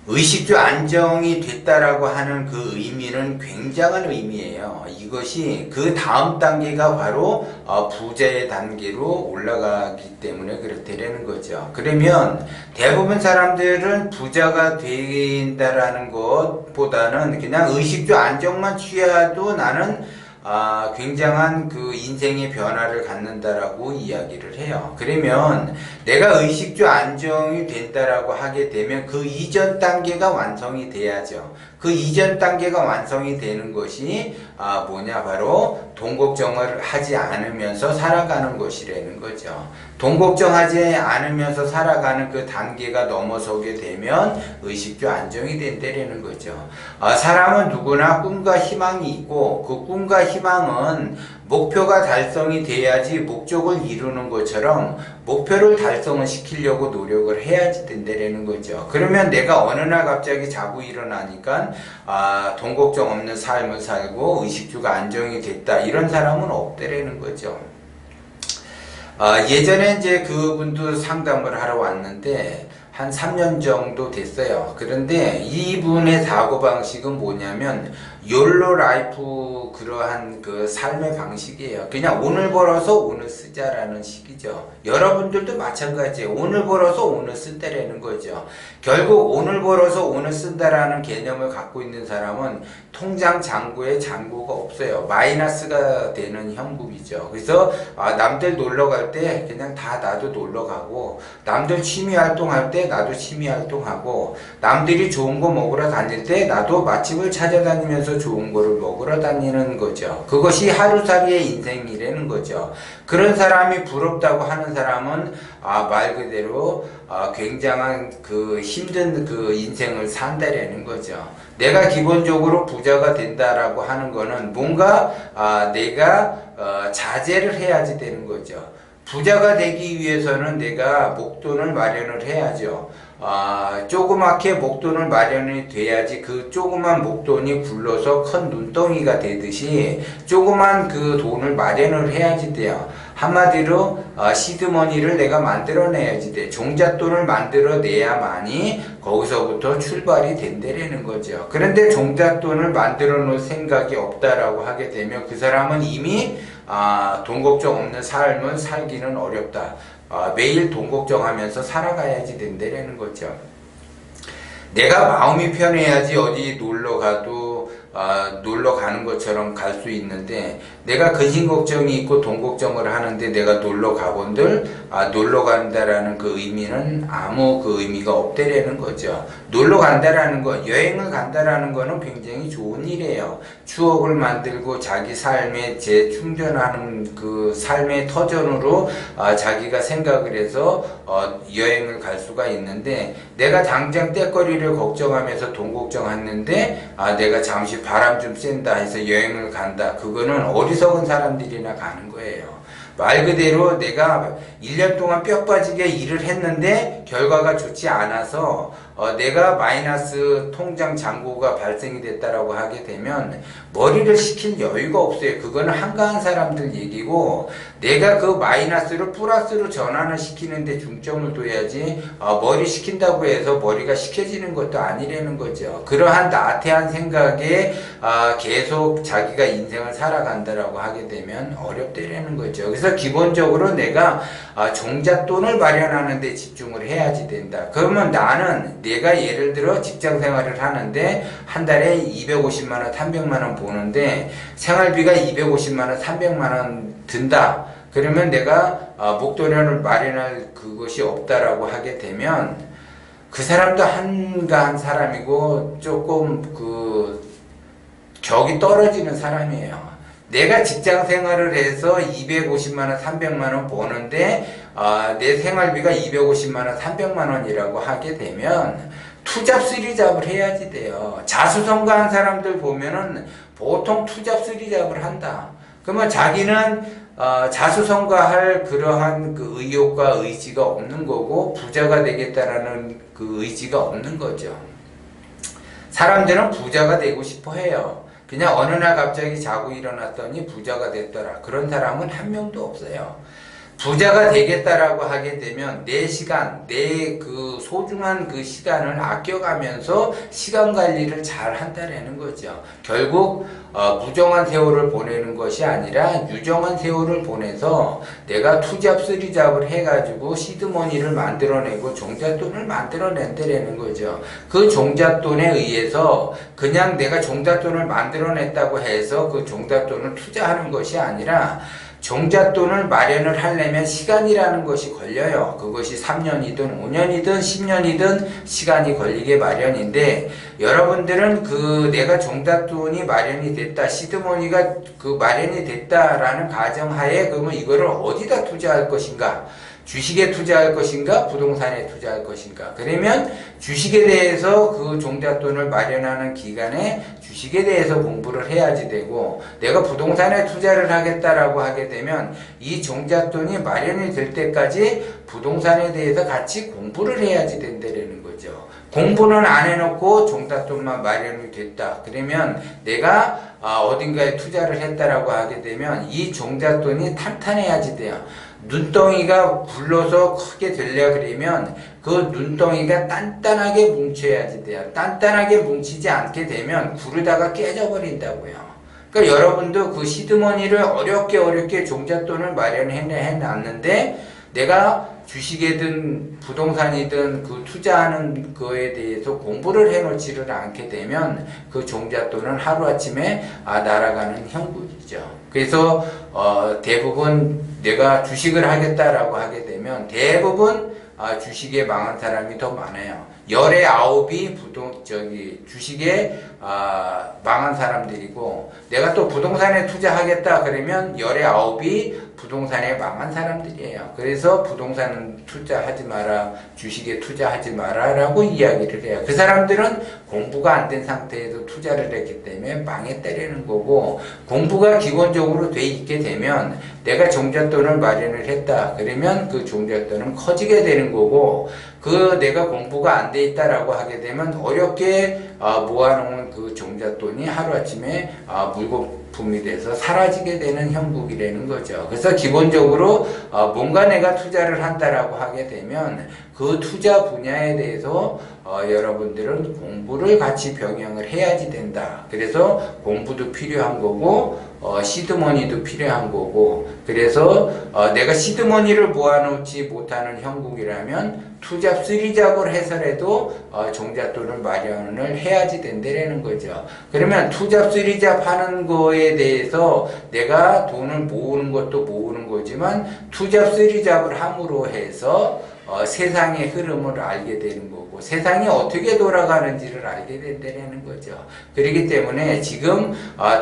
의식주 안정이 됐다라고 하는 그 의미는 굉장한 의미예요. 이것이 그 다음 단계가 바로 부자의 단계로 올라가기 때문에 그렇다라는 거죠. 그러면 대부분 사람들은 부자가 된다라는 것보다는 그냥 의식주 안정만 취해도 나는 굉장한 그 인생의 변화를 갖는다라고 이야기를 해요. 그러면 내가 의식주 안정이 된다라고 하게 되면 그 이전 단계가 완성이 돼야죠. 그 이전 단계가 완성이 되는 것이 뭐냐, 바로 돈 걱정을 하지 않으면서 살아가는 것이라는 거죠. 돈 걱정하지 않으면서 살아가는 그 단계가 넘어서게 되면 의식주 안정이 된다는 거죠. 사람은 누구나 꿈과 희망이 있고 그 꿈과 희망은 목표가 달성이 돼야지 목적을 이루는 것처럼 목표를 달성을 시키려고 노력을 해야지 된다는 거죠. 그러면 내가 어느 날 갑자기 자고 일어나니까 돈 걱정 없는 삶을 살고 의식주가 안정이 됐다, 이런 사람은 없다라는 거죠. 예전에 이제 그분도 상담을 하러 왔는데 한 3년 정도 됐어요. 그런데 이분의 사고방식은 뭐냐면 욜로 라이프, 그러한 그 삶의 방식이에요. 그냥 오늘 벌어서 오늘 쓰자라는 식이죠. 여러분들도 마찬가지예요. 오늘 벌어서 오늘 쓴다라는 거죠. 결국 오늘 벌어서 오늘 쓴다라는 개념을 갖고 있는 사람은 통장 잔고에 잔고가 없어요. 마이너스가 되는 형국이죠. 그래서 남들 놀러 갈 때 그냥 다 나도 놀러 가고, 남들 취미 활동할 때 나도 취미 활동하고, 남들이 좋은 거 먹으러 다닐 때 나도 맛집을 찾아다니면서 좋은 거를 먹으러 다니는 거죠. 그것이 하루살이의 인생이라는 거죠. 그런 사람이 부럽다고 하는 사람은 말 그대로 굉장한 그 힘든 그 인생을 산다라는 거죠. 내가 기본적으로 부자가 된다라고 하는 거는 뭔가 내가 자제를 해야지 되는 거죠. 부자가 되기 위해서는 내가 목돈을 마련을 해야죠. 조그맣게 목돈을 마련이 돼야지 그 조그만 목돈이 굴러서 큰 눈덩이가 되듯이 조그만 그 돈을 마련을 해야지 돼요. 한마디로 시드머니를 내가 만들어내야지 돼. 종잣돈을 만들어내야만이 거기서부터 출발이 된다라는 거죠. 그런데 종잣돈을 만들어 놓을 생각이 없다라고 하게 되면 그 사람은 이미 돈 걱정 없는 삶을 살기는 어렵다. 매일 돈 걱정하면서 살아가야지 된다라는 거죠. 내가 마음이 편해야지 어디 놀러 가도 놀러 가는 것처럼 갈 수 있는데, 내가 근심 걱정이 있고 돈 걱정을 하는데 내가 놀러 가본들 놀러 간다라는 그 의미는 아무 그 의미가 없다라는 거죠. 놀러 간다라는 거, 여행을 간다라는 거는 굉장히 좋은 일이에요. 추억을 만들고 자기 삶에 재충전하는 그 삶의 터전으로 자기가 생각을 해서 여행을 갈 수가 있는데, 내가 당장 때거리를 걱정하면서 돈 걱정했는데 내가 잠시 바람 좀 쐰다 해서 여행을 간다. 그거는 어리석은 사람들이나 가는 거예요. 말 그대로 내가 1년 동안 뼈 빠지게 일을 했는데 결과가 좋지 않아서 내가 마이너스 통장 잔고가 발생이 됐다라고 하게 되면 머리를 식힐 여유가 없어요. 그거는 한가한 사람들 얘기고, 내가 그 마이너스를 플러스로 전환을 시키는데 중점을 둬야지 머리 식힌다고 해서 머리가 식혀지는 것도 아니라는 거죠. 그러한 나태한 생각에 계속 자기가 인생을 살아간다라고 하게 되면 어렵다라는 거죠. 그래서 기본적으로 내가 종잣돈을 마련하는 데 집중을 해야지 된다. 그러면 나는 내가 예를 들어 직장 생활을 하는데 한 달에 250만원, 300만원 보는데 생활비가 250만원, 300만원 든다. 그러면 내가 목돈을 마련할 그것이 없다라고 하게 되면 그 사람도 한가한 사람이고 조금 그 격이 떨어지는 사람이에요. 내가 직장 생활을 해서 250만원, 300만원 버는데 내 생활비가 250만원, 300만원이라고 하게 되면 투잡 쓰리잡을 해야지 돼요. 자수성가한 사람들 보면은 보통 투잡 쓰리잡을 한다. 그러면 자기는 자수성가할 그러한 그 의욕과 의지가 없는 거고 부자가 되겠다라는 그 의지가 없는 거죠. 사람들은 부자가 되고 싶어 해요. 그냥 어느 날 갑자기 자고 일어났더니 부자가 됐더라. 그런 사람은 한 명도 없어요. 부자가 되겠다라고 하게 되면 내 시간, 내 그 소중한 그 시간을 아껴가면서 시간 관리를 잘 한다라는 거죠. 결국 무정한 세월을 보내는 것이 아니라 유정한 세월을 보내서 내가 투잡 쓰리잡을 해가지고 시드머니를 만들어내고 종잣돈을 만들어낸다라는 거죠. 그 종잣돈에 의해서 그냥 내가 종잣돈을 만들어냈다고 해서 그 종잣돈을 투자하는 것이 아니라 종잣돈을 마련을 하려면 시간이라는 것이 걸려요. 그것이 3년이든 5년이든 10년이든 시간이 걸리게 마련인데, 여러분들은 그 내가 종잣돈이 마련이 됐다, 시드머니가 그 마련이 됐다라는 가정하에 그러면 이거를 어디다 투자할 것인가? 주식에 투자할 것인가? 부동산에 투자할 것인가? 그러면 주식에 대해서 그 종잣돈을 마련하는 기간에 주식에 대해서 공부를 해야지 되고, 내가 부동산에 투자를 하겠다라고 하게 되면 이 종잣돈이 마련이 될 때까지 부동산에 대해서 같이 공부를 해야지 된다는 거죠. 공부는 안 해놓고 종잣돈만 마련이 됐다. 그러면 내가 어딘가에 투자를 했다라고 하게 되면 이 종잣돈이 탄탄해야지 돼요. 눈덩이가 굴러서 크게 되려 그러면 그 눈덩이가 단단하게 뭉쳐야지 돼요. 단단하게 뭉치지 않게 되면 구르다가 깨져버린다고요. 그러니까 여러분도 그 시드머니를 어렵게 종잣돈을 마련해 놨는데, 내가 주식이든 부동산이든 그 투자하는 거에 대해서 공부를 해놓지를 않게 되면 그 종잣돈은 하루아침에 날아가는 형국이죠. 그래서 대부분 내가 주식을 하겠다라고 하게 되면 대부분 주식에 망한 사람이 더 많아요. 열의 9이 주식에 망한 사람들이고, 내가 또 부동산에 투자하겠다 그러면 열의 9이 부동산에 망한 사람들이에요. 그래서 부동산 투자하지 마라, 주식에 투자하지 마라 라고 이야기를 해요. 그 사람들은 공부가 안 된 상태에서 투자를 했기 때문에 망했다라는 거고, 공부가 기본적으로 돼 있게 되면 내가 종잣돈을 마련을 했다 그러면 그 종잣돈은 커지게 되는 거고, 그 내가 공부가 안 돼 있다라고 하게 되면 어렵게 모아놓은 그 종잣돈이 하루아침에 물거품이 돼서 사라지게 되는 형국이라는 거죠. 그래서 기본적으로 뭔가 내가 투자를 한다라고 하게 되면 그 투자 분야에 대해서 여러분들은 공부를 같이 병행을 해야지 된다. 그래서 공부도 필요한 거고 시드머니도 필요한 거고, 그래서 내가 시드머니를 모아놓지 못하는 형국이라면 투잡 쓰리잡을 해서라도 종잣돈을 마련을 해야지 된다라는 거죠. 그러면 투잡 쓰리잡 하는 거에 대해서 내가 돈을 모으는 것도 모으는 거지만 투잡 쓰리잡을 함으로 해서 세상의 흐름을 알게 되는 거고, 세상이 어떻게 돌아가는지를 알게 된다는 거죠. 그렇기 때문에 지금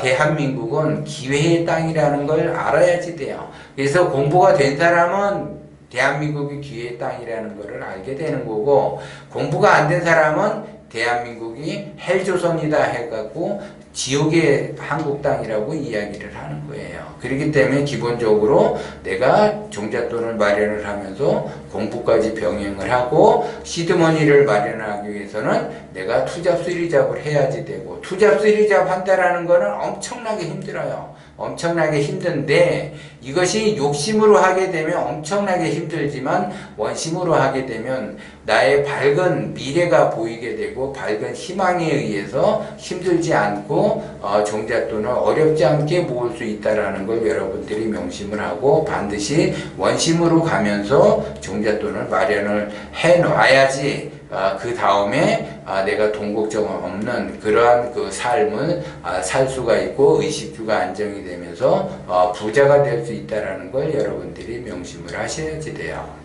대한민국은 기회의 땅이라는 걸 알아야지 돼요. 그래서 공부가 된 사람은 대한민국이 기회의 땅이라는 것을 알게 되는 거고, 공부가 안 된 사람은 대한민국이 헬조선이다 해갖고 지옥의 한국 땅이라고 이야기를 하는 거예요. 그렇기 때문에 기본적으로 내가 종잣돈을 마련을 하면서 공부까지 병행을 하고 시드머니를 마련하기 위해서는 내가 투잡 쓰리잡을 해야지 되고, 투잡 쓰리잡 한다라는 거는 엄청나게 힘들어요. 엄청나게 힘든데, 이것이 욕심으로 하게 되면 엄청나게 힘들지만 원심으로 하게 되면 나의 밝은 미래가 보이게 되고 밝은 희망에 의해서 힘들지 않고 종잣돈을 어렵지 않게 모을 수 있다라는 걸 여러분들이 명심을 하고 반드시 원심으로 가면서 종잣돈을 마련을 해 놔야지 그 다음에 내가 돈 걱정 없는 그러한 그 삶을 살 수가 있고 의식주가 안정이 되면서 부자가 될 수 있다라는 걸 여러분들이 명심을 하셔야지 돼요.